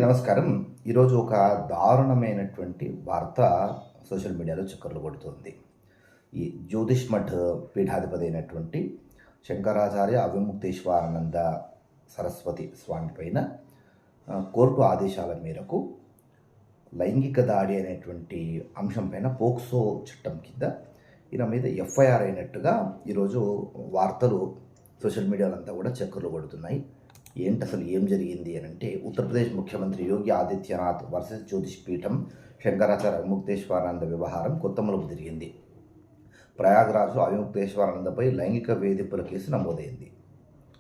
నమస్కారం. ఈరోజు ఒక దారుణమైనటువంటి వార్త సోషల్ మీడియాలో చక్కర్లు కొడుతుంది. ఈ జ్యోతిష్ మఠ్ పీఠాధిపతి అయినటువంటి శంకరాచార్య అవిముక్తేశ్వరానంద సరస్వతి స్వామి పైన కోర్టు ఆదేశాల మేరకు లైంగిక దాడి అనేటువంటి అంశం పైన పోక్సో చట్టం కింద ఈయన మీద ఎఫ్ఐఆర్ అయినట్టుగా ఈరోజు వార్తలు సోషల్ మీడియాలో అంతా కూడా చక్కర్లు కొడుతున్నాయి. ఏంటి అసలు ఏం జరిగింది అని అంటే, ఉత్తరప్రదేశ్ ముఖ్యమంత్రి యోగి ఆదిత్యనాథ్ వర్సెస్ జ్యోతిష్ పీఠం శంకరాచార్య అవిముక్తేశ్వరానంద వ్యవహారం కొత్త మలుపు తిరిగింది. ప్రయాగ్రాజ్లో అవిముక్తేశ్వరానందపై లైంగిక వేధింపుల కేసు నమోదైంది.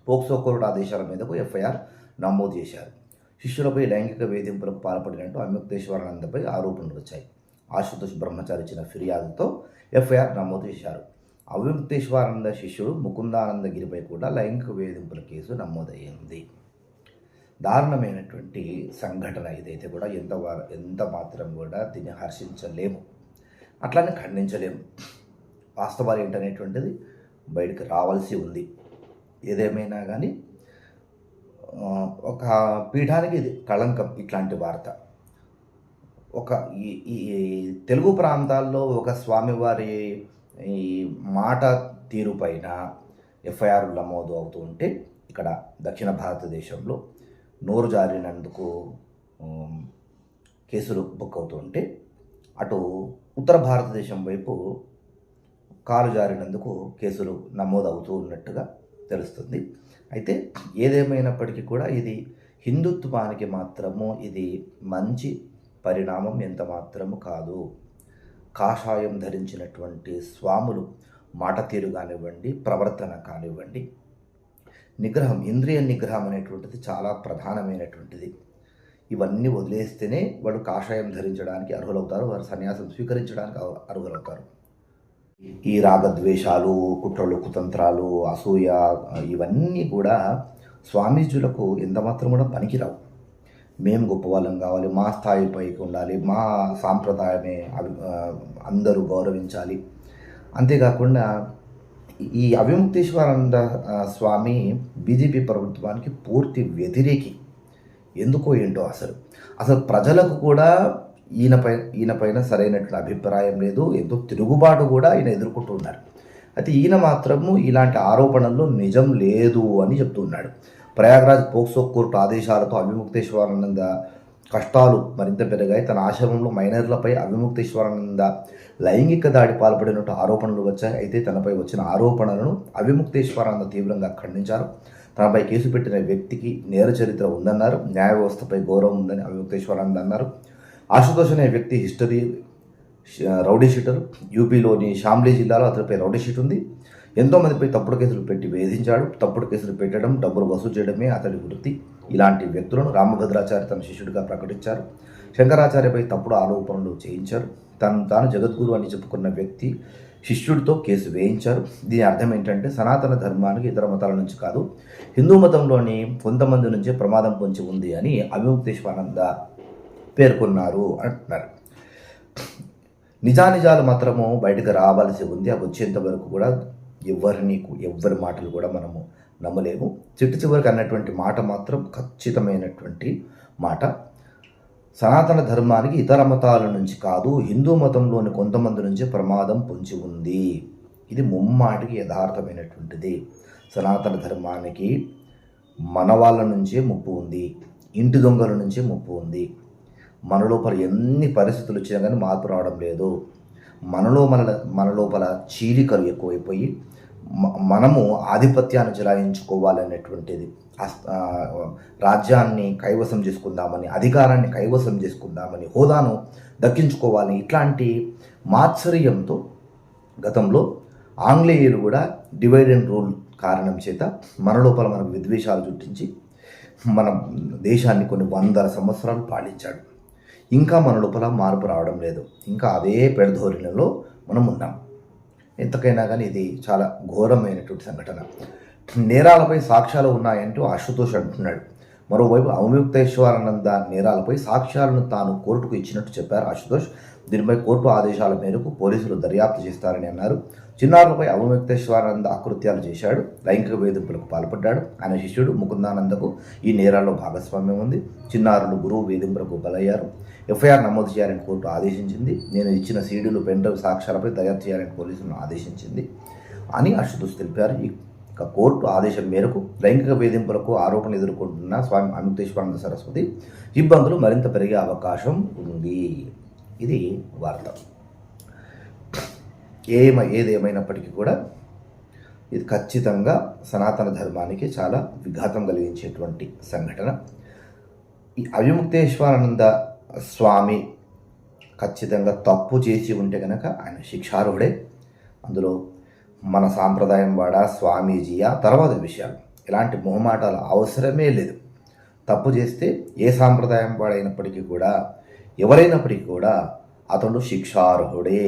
పోక్సో కోర్టు ఆదేశాల మీదకు ఎఫ్ఐఆర్ నమోదు చేశారు. శిష్యులపై లైంగిక వేధింపులకు పాల్పడినట్టు అవిముక్తేశ్వరానందపై ఆరోపణలు వచ్చాయి. ఆశుతోష్ బ్రహ్మచారి ఇచ్చిన ఫిర్యాదుతో ఎఫ్ఐఆర్ నమోదు చేశారు. అవిముక్తేశ్వరానంద శిష్యుడు ముకుందానందగిరిపై కూడా లైంగిక వేధింపుల కేసు నమోదయ్యింది. దారుణమైనటువంటి సంఘటన ఇదైతే కూడా ఎంత మాత్రం కూడా దీన్ని హర్షించలేము, అట్లానే ఖండించలేము. వాస్తవాలు ఏంటనేటువంటిది బయటకు రావాల్సి ఉంది. ఏదేమైనా కానీ ఒక పీఠానికి ఇది కళంకం ఇట్లాంటి వార్త. ఒక ఈ తెలుగు ప్రాంతాల్లో ఒక స్వామివారి ఈ మాట తీరు పైన ఎఫ్ఐఆర్ నమోదు అవుతూ ఉంటే, ఇక్కడ దక్షిణ భారతదేశంలో నోరు జారినందుకు కేసులు బుక్ అవుతూ ఉంటే, అటు ఉత్తర భారతదేశం వైపు కాలు జారినందుకు కేసులు నమోదు అవుతూ ఉన్నట్టుగా తెలుస్తుంది. అయితే ఏదేమైనప్పటికీ కూడా ఇది హిందుత్వానికి మాత్రము ఇది మంచి పరిణామం ఎంత మాత్రము కాదు. కాషాయం ధరించినటువంటి స్వాములు మాట తీరు కానివ్వండి, ప్రవర్తన కానివ్వండి, నిగ్రహం, ఇంద్రియ నిగ్రహం అనేటువంటిది చాలా ప్రధానమైనటువంటిది. ఇవన్నీ వదిలేస్తేనే వాళ్ళు కాషాయం ధరించడానికి అర్హులవుతారు, వారు సన్యాసం స్వీకరించడానికి అర్హులవుతారు. ఈ రాగద్వేషాలు, కుట్రలు, కుతంత్రాలు, అసూయ ఇవన్నీ కూడా స్వామీజులకు ఎంతమాత్రం కూడా పనికిరావు. మేము గొప్ప వాళ్ళం కావాలి, మా స్థాయి పైకి ఉండాలి, మా సాంప్రదాయమే అందరూ గౌరవించాలి. అంతేకాకుండా ఈ అవిముక్తేశ్వరానంద స్వామి బీజేపీ ప్రభుత్వానికి పూర్తి వ్యతిరేకి. ఎందుకో ఏంటో అసలు ప్రజలకు కూడా ఈయనపైన సరైనటువంటి అభిప్రాయం లేదు. ఎంతో తిరుగుబాటు కూడా ఈయన ఎదుర్కొంటున్నారు. అయితే ఈయన మాత్రము ఇలాంటి ఆరోపణల్లో నిజం లేదు అని చెప్తున్నాడు. ప్రయాగ్రాజ్ పోక్సో కోర్టు ఆదేశాలతో అవిముక్తేశ్వరానంద కష్టాలు మరింత పెరిగాయి. తన ఆశ్రమంలో మైనర్లపై అవిముక్తేశ్వరానంద లైంగిక దాడి పాల్పడినట్టు ఆరోపణలు వచ్చాయి. అయితే తనపై వచ్చిన ఆరోపణలను అవిముక్తేశ్వరానంద తీవ్రంగా ఖండించారు. తనపై కేసు పెట్టిన వ్యక్తికి నేర చరిత్ర ఉందన్నారు. న్యాయ వ్యవస్థపై గౌరవం ఉందని అవిముక్తేశ్వరానంద అన్నారు. ఆశుతోష్ అనే వ్యక్తి హిస్టరీ రౌడీ షీటర్. యూపీలోని షామ్లీ జిల్లాలో అతనిపై రౌడీ షీట్ ఉంది. ఎంతోమందిపై తప్పుడు కేసులు పెట్టి వేధించాడు. తప్పుడు కేసులు పెట్టడం, డబ్బులు వసూలు చేయడమే అతడి వృత్తి. ఇలాంటి వ్యక్తులను రామభద్రాచార్య తన శిష్యుడిగా ప్రకటించారు. శంకరాచార్యపై తప్పుడు ఆరోపణలు చేయించారు. తాను జగద్గురు అని చెప్పుకున్న వ్యక్తి శిష్యుడితో కేసు వేయించారు. దీని అర్థం ఏంటంటే, సనాతన ధర్మానికి ఇతర మతాల నుంచి కాదు, హిందూ మతంలోని కొంతమంది నుంచే ప్రమాదం పొంచి ఉంది అని అవిముక్తేశ్వరానంద పేర్కొన్నారు అంటున్నారు. నిజానిజాలు మాత్రము బయటకు రావాల్సి ఉంది. అవి వచ్చేంత వరకు కూడా ఎవ్వరి మాటలు కూడా మనము నమ్మలేము. చివరికి అన్నటువంటి మాట మాత్రం ఖచ్చితమైనటువంటి మాట. సనాతన ధర్మానికి ఇతర మతాల నుంచి కాదు, హిందూ మతంలోని కొంతమంది నుంచి ప్రమాదం పొంచి ఉంది. ఇది ముమ్మాటికి యథార్థమైనటువంటిది. సనాతన ధర్మానికి మన వాళ్ళ నుంచే ముప్పు ఉంది, ఇంటి దొంగల నుంచే ముప్పు ఉంది. మన లోపల ఎన్ని పరిస్థితులు వచ్చినా కానీ మార్పు రావడం లేదు. మన లోపల చీలికలు ఎక్కువైపోయి మనము ఆధిపత్యాన్ని చెలాయించుకోవాలనేటువంటిది, రాజ్యాన్ని కైవసం చేసుకుందామని, అధికారాన్ని కైవసం చేసుకుందామని, హోదాను దక్కించుకోవాలని ఇట్లాంటి మాత్సర్యంతో గతంలో ఆంగ్లేయులు కూడా డివైడ్ అండ్ రూల్ కారణం చేత మన లోపల మనకు విద్వేషాలు చుట్టించి మన దేశాన్ని కొన్ని 100 సంవత్సరాలు పాలించాడు. ఇంకా మన లోపల మార్పు రావడం లేదు. ఇంకా అదే పెడధోరణిలో మనం ఉన్నాం. ఎంతకైనా కానీ ఇది చాలా ఘోరమైనటువంటి సంఘటన. నేరాలపై సాక్ష్యాలు ఉన్నాయంటూ ఆశుతోష్ అంటున్నాడు. మరోవైపు అవముక్తేశ్వరానంద నేరాలపై సాక్ష్యాలను తాను కోర్టుకు ఇచ్చినట్టు చెప్పారు ఆశుతోష్. దీనిపై కోర్టు ఆదేశాల మేరకు పోలీసులు దర్యాప్తు చేస్తారని అన్నారు. చిన్నారులపై అవముక్తేశ్వరానంద అకృత్యాలు చేశాడు, లైంగిక వేధింపులకు పాల్పడ్డాడు. ఆయన శిష్యుడు ముకుందానందకు ఈ నేరాల్లో భాగస్వామ్యం ఉంది. చిన్నారులు గురువు వేధింపులకు బలయ్యారు. ఎఫ్ఐఆర్ నమోదు చేయాలని కోర్టు ఆదేశించింది. నేను ఇచ్చిన సీడీలు పెన్డ్రైవ్ సాక్ష్యాలపై దర్యాప్తు చేయాలని పోలీసులను ఆదేశించింది అని ఆశుతోష్ తెలిపారు. ఇక కోర్టు ఆదేశం మేరకు లైంగిక వేధింపులకు ఆరోపణలు ఎదుర్కొంటున్న స్వామి అమితేశ్వరానంద సరస్వతి ఇబ్బందులు మరింత పెరిగే అవకాశం ఉంది. ఇది వార్త. ఏదేమైనప్పటికీ కూడా ఇది ఖచ్చితంగా సనాతన ధర్మానికి చాలా విఘాతం కలిగించేటువంటి సంఘటన. ఈ అవిముక్తేశ్వరానంద స్వామి ఖచ్చితంగా తప్పు చేసి ఉంటే కనుక ఆయన శిక్షార్హుడే. అందులో మన సాంప్రదాయం వాడా, స్వామీజీయా, తర్వాత విషయాలు, ఇలాంటి మొహమాటాలు అవసరమే లేదు. తప్పు చేస్తే ఏ సాంప్రదాయం వాడైనప్పటికీ కూడా, ఎవరైనప్పటికీ కూడా అతడు శిక్షార్హుడే.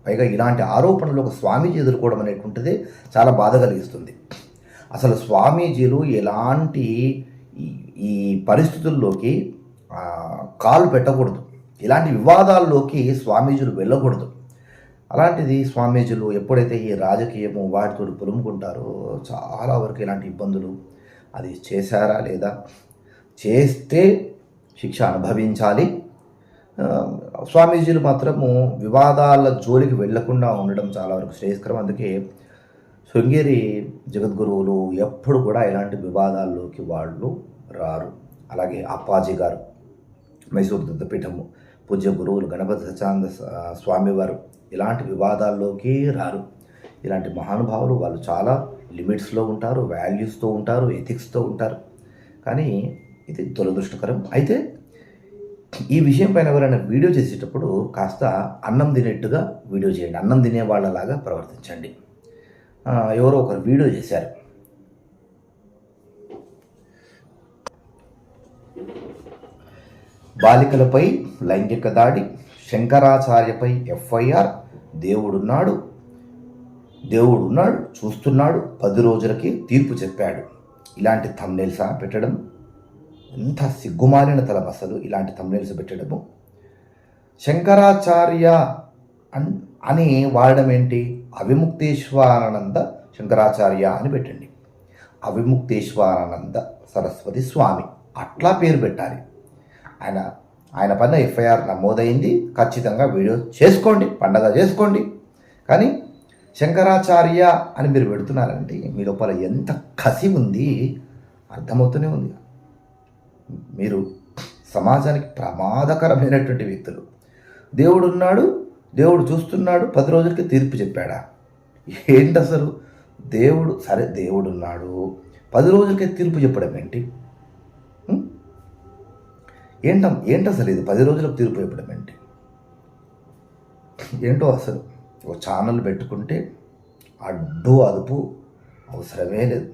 పైగా ఇలాంటి ఆరోపణలు ఒక స్వామీజీ ఎదుర్కోవడం అనేటువంటిది చాలా బాధ కలిగిస్తుంది. అసలు స్వామీజీలు ఎలాంటి ఈ పరిస్థితుల్లోకి కాలు పెట్టకూడదు, ఇలాంటి వివాదాల్లోకి స్వామీజీలు వెళ్ళకూడదు. అలాంటిది స్వామీజీలు ఎప్పుడైతే ఈ రాజకీయము వాటితో పులుముకుంటారో చాలా వరకు ఇలాంటి ఇబ్బందులు. అది చేశారా లేదా, చేస్తే శిక్ష అనుభవించాలి. స్వామీజీలు మాత్రము వివాదాల జోలికి వెళ్లకుండా ఉండడం చాలా వరకు శ్రేయస్కరం. అందుకే శృంగేరి జగద్గురువులు ఎప్పుడు కూడా ఇలాంటి వివాదాల్లోకి వాళ్ళు రారు. అలాగే అప్పాజీ గారు, మైసూరు దత్తపీఠము పూజ్య గురువులు గణపతి సత్యానంద స్వామివారు ఇలాంటి వివాదాల్లోకి రారు. ఇలాంటి మహానుభావులు వాళ్ళు చాలా లిమిట్స్లో ఉంటారు, వాల్యూస్తో ఉంటారు, ఎథిక్స్తో ఉంటారు. కానీ ఇది దురదృష్టకరం. అయితే ఈ విషయం పైన ఎవరైనా వీడియో చేసేటప్పుడు కాస్త అన్నం తినేట్టుగా వీడియో చేయండి, అన్నం తినే వాళ్ళలాగా ప్రవర్తించండి. ఎవరో ఒకరు వీడియో చేశారు, బాలికలపై లైంగిక దాడి, శంకరాచార్యపై ఎఫ్ఐఆర్, దేవుడున్నాడు చూస్తున్నాడు, 10 రోజులకి తీర్పు చెప్పాడు. ఇలాంటి థంబ్నెయిల్స్ పెట్టడం ఎంత సిగ్గుమాలిన తలం అసలు. ఇలాంటి థంబ్నెయిల్స్ పెట్టడము. శంకరాచార్య అని వాడడం ఏంటి? అవిముక్తేశ్వరానంద శంకరాచార్య అని పెట్టండి. అవిముక్తేశ్వరానంద సరస్వతి స్వామి అట్లా పేరు పెట్టాలి. ఆయన పైన ఎఫ్ఐఆర్ నమోదైంది, ఖచ్చితంగా వీడియో చేసుకోండి, పండగ చేసుకోండి. కానీ శంకరాచార్య అని మీరు పెడుతున్నారంటే మీ లోపల ఎంత కసి ఉంది అర్థమవుతూనే ఉంది. మీరు సమాజానికి ప్రమాదకరమైనటువంటి వ్యక్తులు. దేవుడున్నాడు, దేవుడు చూస్తున్నాడు, 10 రోజులకి తీర్పు చెప్పాడా? ఏంటి అసలు? దేవుడు సరే, దేవుడున్నాడు, 10 రోజులకే తీర్పు చెప్పడం ఏంటి? ఏంటి అసలు ఇది? 10 రోజులకు తీర్పు చెప్పడం ఏంటి? ఏంటో అసలు. ఒక ఛానల్ పెట్టుకుంటే అడ్డు అదుపు అవసరమే లేదు.